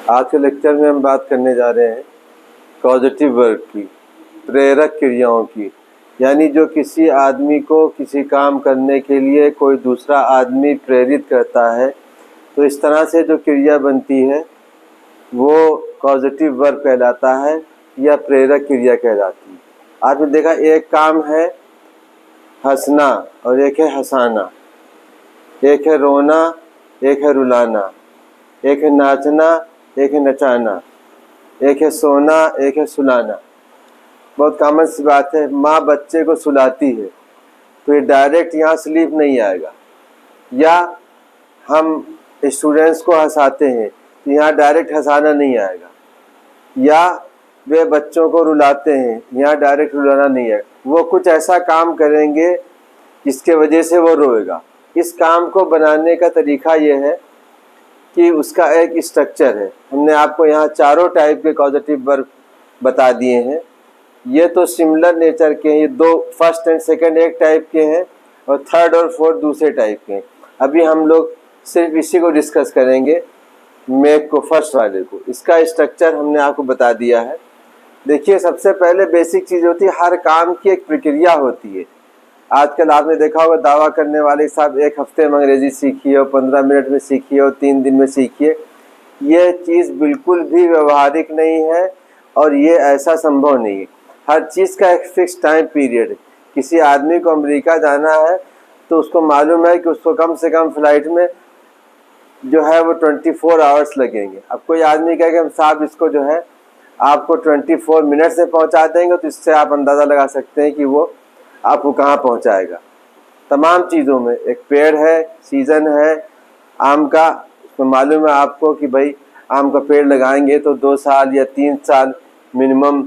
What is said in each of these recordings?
आज के लेक्चर में हम बात करने जा रहे हैं कॉजेटिव वर्ब की, प्रेरक क्रियाओं की। यानी जो किसी आदमी को किसी काम करने के लिए कोई दूसरा आदमी प्रेरित करता है, तो इस तरह से जो क्रिया बनती है वो कॉजेटिव वर्ब कहलाता है या प्रेरक क्रिया कहलाती है। आपने देखा एक काम है हंसना और एक है हंसाना, एक है रोना, एक है रुलाना, एक है नाचना, एक है नचाना, एक है सोना, एक है सुलाना। बहुत कॉमन सी बात है, माँ बच्चे को सुलाती है तो ये डायरेक्ट यहाँ स्लीप नहीं आएगा, या हम स्टूडेंट्स को हंसाते हैं तो यहाँ डायरेक्ट हंसाना नहीं आएगा, या वे बच्चों को रुलाते हैं यहाँ डायरेक्ट रुलाना नहीं आएगा। वो कुछ ऐसा काम करेंगे जिसके वजह से वो रोएगा। इस काम को बनाने का तरीका ये है कि उसका एक स्ट्रक्चर है। हमने आपको यहाँ चारों टाइप के कॉजेटिव वर्ब बता दिए हैं। ये तो सिमिलर नेचर के हैं, ये दो फर्स्ट एंड सेकंड एक टाइप के हैं और थर्ड और फोर्थ दूसरे टाइप के हैं। अभी हम लोग सिर्फ इसी को डिस्कस करेंगे, मेक को, फर्स्ट वाले को। इसका स्ट्रक्चर हमने आपको बता दिया है। देखिए, सबसे पहले बेसिक चीज़ होती है, हर काम की एक प्रक्रिया होती है। आजकल आपने देखा होगा दावा करने वाले साहब 1 हफ्ते में अंग्रेजी सीखिए और 15 मिनट में सीखिए और 3 दिन में सीखिए। ये चीज़ बिल्कुल भी व्यवहारिक नहीं है और ये ऐसा संभव नहीं है। हर चीज़ का एक फिक्स टाइम पीरियड है। किसी आदमी को अमेरिका जाना है तो उसको मालूम है कि उसको कम से कम फ्लाइट में जो है वो 24 आवर्स लगेंगे। अब कोई आदमी कहे कि हम साहब इसको जो है आपको 24 मिनट से पहुंचा देंगे, तो इससे आप अंदाज़ा लगा सकते हैं कि वो आपको कहाँ पहुंचाएगा। तमाम चीज़ों में एक पेड़ है, सीज़न है आम का, उसमें मालूम है आपको कि भाई आम का पेड़ लगाएंगे तो 2 साल या 3 साल मिनिमम,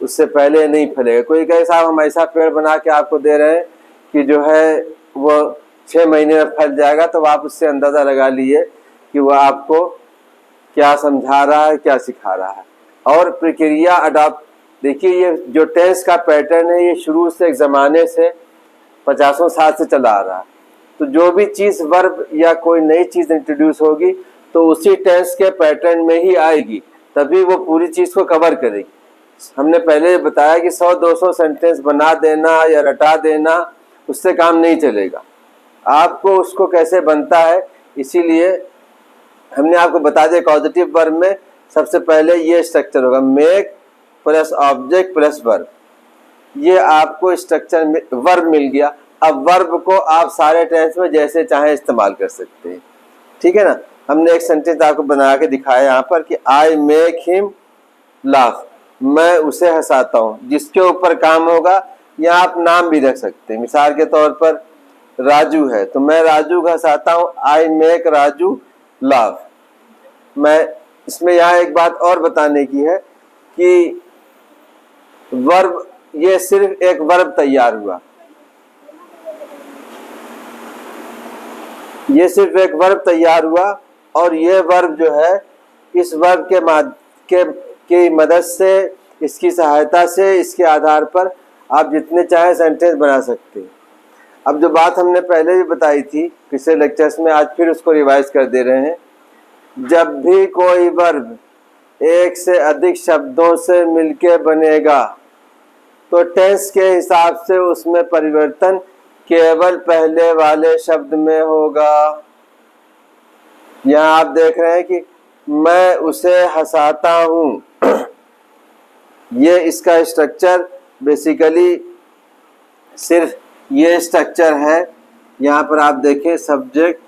उससे पहले नहीं फलेगा। कोई कहे साहब हम ऐसा पेड़ बना के आपको दे रहे हैं कि जो है वो 6 महीने में फल जाएगा, तो आप उससे अंदाज़ा लगा लिए कि वह आपको क्या समझा रहा है, क्या सिखा रहा है। और प्रक्रिया अडॉप्ट, देखिए ये जो टेंस का पैटर्न है ये शुरू से एक ज़माने से 50 साल से चला आ रहा है। तो जो भी चीज़ वर्ब या कोई नई चीज़ इंट्रोड्यूस होगी तो उसी टेंस के पैटर्न में ही आएगी, तभी वो पूरी चीज़ को कवर करेगी। हमने पहले बताया कि 100-200 सेंटेंस बना देना या रटा देना उससे काम नहीं चलेगा। आपको उसको कैसे बनता है, इसीलिए हमने आपको बता दिया कॉजेटिव वर्ब में सबसे पहले ये स्ट्रक्चर होगा, make plus object plus verb. ये आपको स्ट्रक्चर में वर्ब मिल गया। अब वर्ब को आप सारे टेंस में जैसे चाहें इस्तेमाल कर सकते हैं, ठीक है ना। हमने एक सेंटेंस आपको बना के दिखाया यहाँ पर कि आई मेक हिम लाफ, मैं उसे हंसाता हूँ। जिसके ऊपर काम होगा या आप नाम भी रख सकते हैं। मिसाल के तौर पर राजू है तो मैं राजू को हंसाता हूँ, आई मेक राजू लाफ। मैं इसमें यहाँ एक बात और बताने की है कि वर्ब, ये सिर्फ एक वर्ब तैयार हुआ, ये सिर्फ एक वर्ब तैयार हुआ और ये वर्ब जो है इस वर्ब की मदद से, इसकी सहायता से, इसके आधार पर आप जितने चाहे सेंटेंस बना सकते हैं। अब जो बात हमने पहले भी बताई थी पिछले लेक्चर्स में, आज फिर उसको रिवाइज कर दे रहे हैं। जब भी कोई वर्ब एक से अधिक शब्दों से मिलके बनेगा तो टेंस के हिसाब से उसमें परिवर्तन केवल पहले वाले शब्द में होगा। यहाँ आप देख रहे हैं कि मैं उसे हंसाता हूँ, ये इसका स्ट्रक्चर बेसिकली सिर्फ ये स्ट्रक्चर है। यहाँ पर आप देखें सब्जेक्ट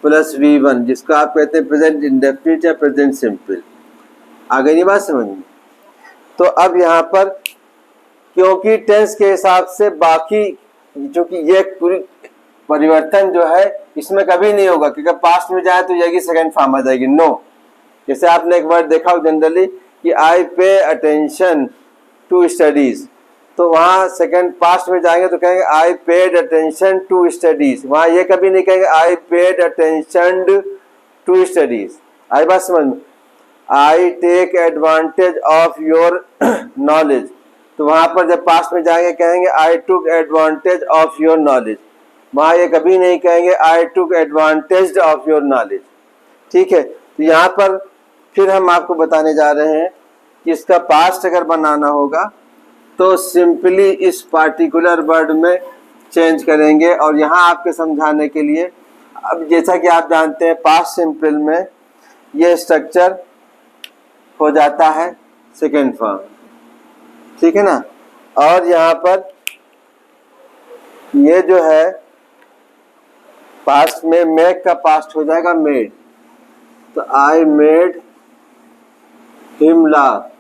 प्लस V1, जिसको आप कहते हैं प्रेजेंट इंडेफिनिट या प्रेजेंट सिंपल। आ गई ये बात समझ में। तो अब यहाँ पर क्योंकि टेंस के हिसाब से बाकी, क्योंकि ये पूरी परिवर्तन जो है इसमें कभी नहीं होगा, क्योंकि पास्ट में जाए तो यही सेकंड फॉर्म आ जाएगी, नो। जैसे आपने एक वर्ड देखा हो जनरली कि आई पे अटेंशन टू स्टडीज, तो वहाँ सेकंड पास्ट में जाएंगे तो कहेंगे I paid attention to studies. वहाँ ये कभी नहीं कहेंगे I paid attention to studies. आई बात समझ में। I take advantage of your knowledge, तो वहाँ पर जब पास्ट में जाएंगे कहेंगे I took advantage of your knowledge. वहाँ ये कभी नहीं कहेंगे I took advantage of your knowledge, ठीक है। तो यहाँ पर फिर हम आपको बताने जा रहे हैं कि इसका पास्ट अगर बनाना होगा तो सिंपली इस पार्टिकुलर वर्ड में चेंज करेंगे। और यहाँ आपके समझाने के लिए, अब जैसा कि आप जानते हैं पास्ट सिंपल में ये स्ट्रक्चर हो जाता है सेकेंड फॉर्म, ठीक है ना। और यहाँ पर ये जो है पास्ट में मेक का पास्ट हो जाएगा मेड, तो आई मेड हिम लाफ,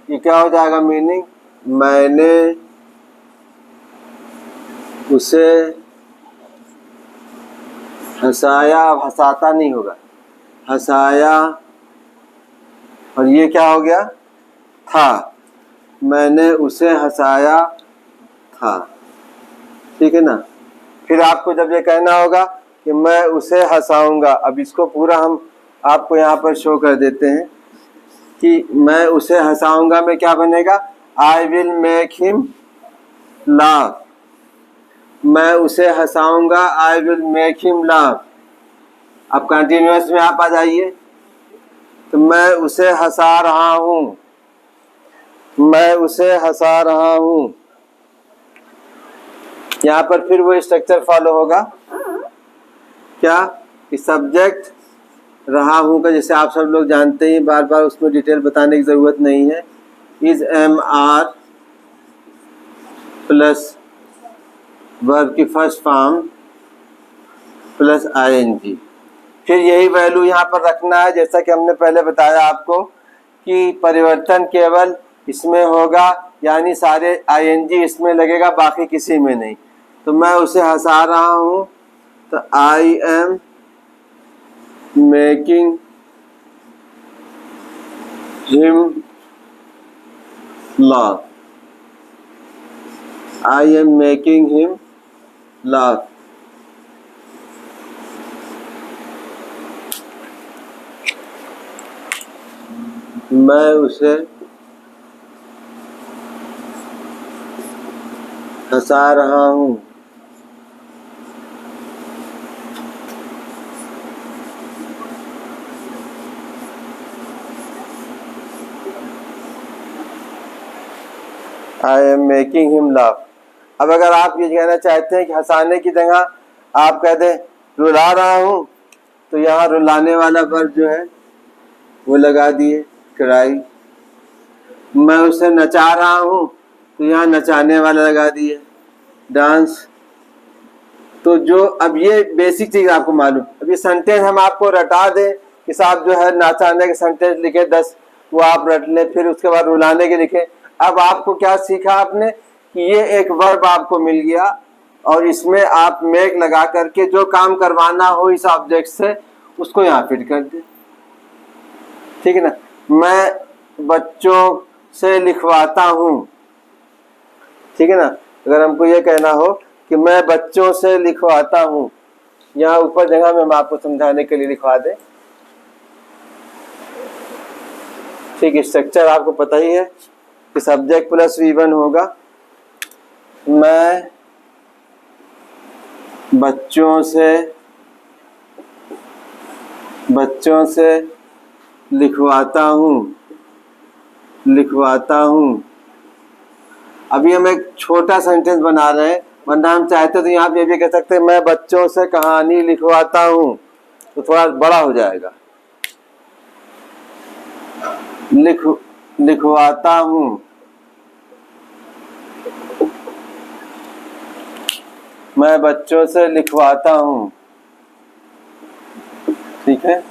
ये क्या हो जाएगा मीनिंग, मैंने उसे हंसाया। अब हंसाता नहीं होगा, हंसाया। और ये क्या हो गया था, मैंने उसे हंसाया था, ठीक है ना। फिर आपको जब ये कहना होगा कि मैं उसे हंसाऊंगा, अब इसको पूरा हम आपको यहाँ पर शो कर देते हैं कि मैं उसे हंसाऊंगा में क्या बनेगा, I will make him laugh. मैं उसे हंसाऊंगा, I will make him laugh. अब कंटिन्यूअस में आप आ जाइए, तो मैं उसे हंसा रहा हूं, मैं उसे हंसा रहा हूं। यहाँ पर फिर वो स्ट्रक्चर फॉलो होगा क्या, कि सब्जेक्ट रहा हूं का, जैसे आप सब लोग जानते हैं, बार बार उसमें डिटेल बताने की ज़रूरत नहीं है। Is am are plus verb की फर्स्ट फॉर्म प्लस आईएनजी। फिर यही वैल्यू यहाँ पर रखना है, जैसा कि हमने पहले बताया आपको कि परिवर्तन केवल इसमें होगा, यानी सारे आईएनजी इसमें लगेगा, बाकी किसी में नहीं। तो मैं उसे हंसा रहा हूँ, तो I am making him laugh, I am making him laugh. मैं उसे हंसा रहा हूँ। I am making him laugh. अब अगर आप ये कहना चाहते हैं कि हंसाने की जगह आप कह दें रुला रहा हूँ, तो यहाँ रुलाने वाला वर्ब जो है वो लगा दिए, क्राई। मैं उसे नचा रहा हूँ, तो यहाँ नचाने वाला लगा दिए, डांस। तो जो अब ये बेसिक चीज़ आपको मालूम, अब ये सेंटेंस हम आपको रटा दें कि साहब जो है नचाने के सेंटेंस लिखे 10, वो आप रट लें, फिर उसके बाद रुलाने के लिखे। अब आपको क्या सीखा आपने कि ये एक वर्ब आपको मिल गया और इसमें आप मेक लगा करके जो काम करवाना हो इस ऑब्जेक्ट से उसको यहाँ फिट कर दे, ठीक है ना। मैं बच्चों से लिखवाता हूँ, ठीक है ना। अगर हमको ये कहना हो कि मैं बच्चों से लिखवाता हूँ, यहाँ ऊपर जगह में हम आपको समझाने के लिए लिखवा दें, ठीक है। स्ट्रक्चर आपको पता ही है कि सब्जेक्ट प्लस V1 होगा, मैं बच्चों से लिखवाता हूँ। अभी हम एक छोटा सेंटेंस बना रहे हैं, वरना हम चाहते तो यहाँ पे ये भी कह सकते हैं मैं बच्चों से कहानी लिखवाता हूँ, तो थोड़ा बड़ा हो जाएगा, लिखवाता हूँ। मैं बच्चों से लिखवाता हूँ, ठीक है।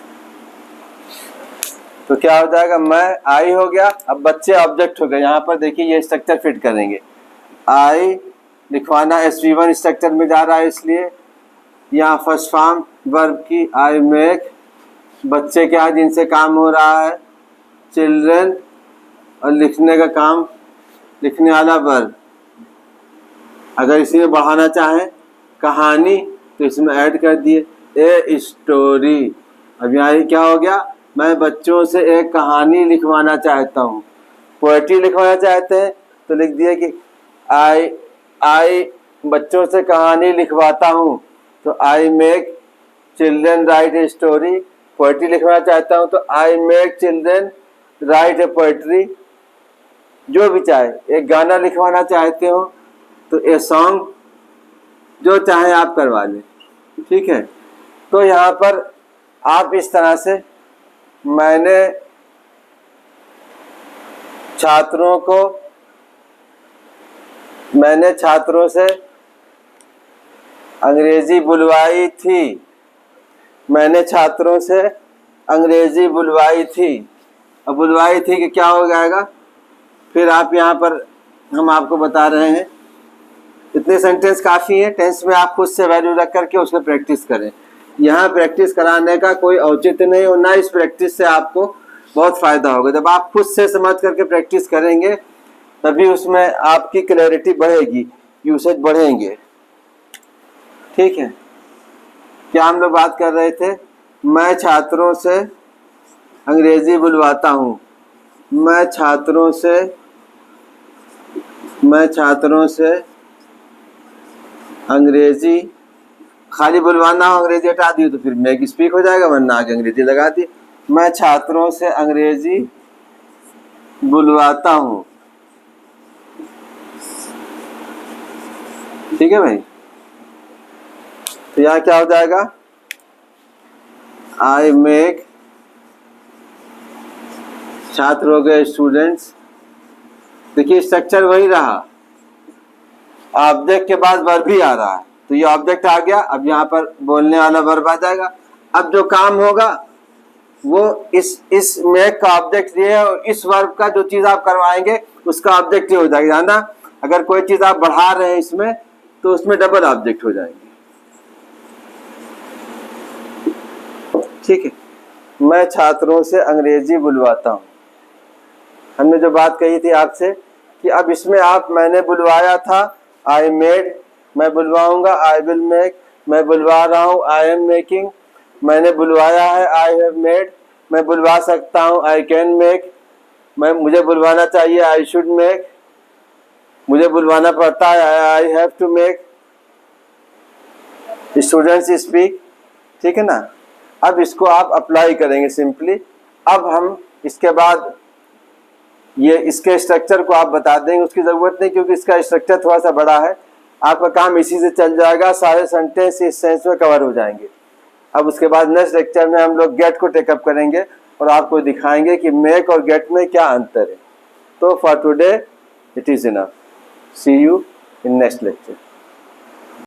तो क्या हो जाएगा, मैं आई हो गया, अब बच्चे ऑब्जेक्ट हो गए। यहाँ पर देखिए ये स्ट्रक्चर फिट करेंगे, आई लिखवाना SV1 स्ट्रक्चर में जा रहा है, इसलिए यहाँ फर्स्ट फॉर्म वर्ब की आई मेक, बच्चे क्या जिनसे काम हो रहा है चिल्ड्रन, और लिखने का काम लिखने वाला वर्ब। अगर इसी में बढ़ाना चाहें कहानी तो इसमें ऐड कर दिए ए स्टोरी। अब यहाँ क्या हो गया, मैं बच्चों से एक कहानी लिखवाना चाहता हूँ, पोएट्री लिखवाना चाहते हैं तो लिख दिए कि आई बच्चों से कहानी लिखवाता हूँ, तो I make children right a story. Poetry लिखना चाहता हूँ तो I make children right A poetry. जो भी चाहे, एक गाना लिखवाना चाहते हो तो ए सॉन्ग, जो चाहे आप करवा लें, ठीक है। तो यहाँ पर आप इस तरह से, मैंने छात्रों से अंग्रेजी बुलवाई थी, मैंने छात्रों से अंग्रेजी बुलवाई थी। अब बुलवाई थी कि क्या हो जाएगा, फिर आप यहाँ पर हम आपको बता रहे हैं, इतने सेंटेंस काफ़ी है। टेंस में आप खुद से वैल्यू रख करके उसमें प्रैक्टिस करें। यहाँ प्रैक्टिस कराने का कोई औचित्य नहीं, और ना इस प्रैक्टिस से आपको बहुत फ़ायदा होगा। जब आप खुद से समझ करके प्रैक्टिस करेंगे तभी उसमें आपकी क्लैरिटी बढ़ेगी, यूसेज बढ़ेंगे, ठीक है। क्या हम लोग बात कर रहे थे, मैं छात्रों से अंग्रेजी बुलवाता हूँ। मैं छात्रों से अंग्रेजी, खाली बुलवाना हो, अंग्रेजी हटा दी तो फिर मेक स्पीक हो जाएगा, वरना आगे अंग्रेजी लगा दी। मैं छात्रों से अंग्रेजी बुलवाता हूँ, ठीक है भाई। तो यहाँ क्या हो जाएगा, आई मेक, छात्र हो गए स्टूडेंट्स। देखिए स्ट्रक्चर वही रहा, ऑब्जेक्ट के बाद वर्ब भी आ रहा है, तो ये ऑब्जेक्ट आ गया, अब यहाँ पर बोलने वाला वर्ब आ जाएगा। अब जो काम होगा वो इस मेक का ऑब्जेक्ट ये है, और इस वर्ब का जो चीज़ आप करवाएंगे उसका ऑब्जेक्ट ये हो जाएगा। ना अगर कोई चीज़ आप बढ़ा रहे हैं इसमें तो उसमें डबल ऑब्जेक्ट हो जाएंगे, ठीक है। मैं छात्रों से अंग्रेजी बुलवाता हूँ। हमने जो बात कही थी आपसे कि अब इसमें आप, मैंने बुलवाया था, आई मेड, मैं बुलवाऊंगा, आई विल मेक, मैं बुलवा रहा हूँ, आई एम मेकिंग, मैंने बुलवाया है, आई हैव मेड, मैं बुलवा सकता हूँ, आई कैन मेक, मुझे बुलवाना चाहिए, आई शुड मेक, मुझे बुलवाना पड़ता है, I have to make, students speak, ठीक है ना। अब इसको आप अप्लाई करेंगे सिंपली। अब हम इसके बाद ये इसके स्ट्रक्चर को आप बता देंगे, उसकी ज़रूरत नहीं क्योंकि इसका स्ट्रक्चर थोड़ा सा बड़ा है, आपका काम इसी से चल जाएगा, सारे सेंटेंस इस सेंस में कवर हो जाएंगे। अब उसके बाद नेक्स्ट लेक्चर में हम लोग गेट को टेकअप करेंगे और आपको दिखाएंगे कि मेक और गेट में क्या अंतर है। तो for today it is enough, see you in next lecture.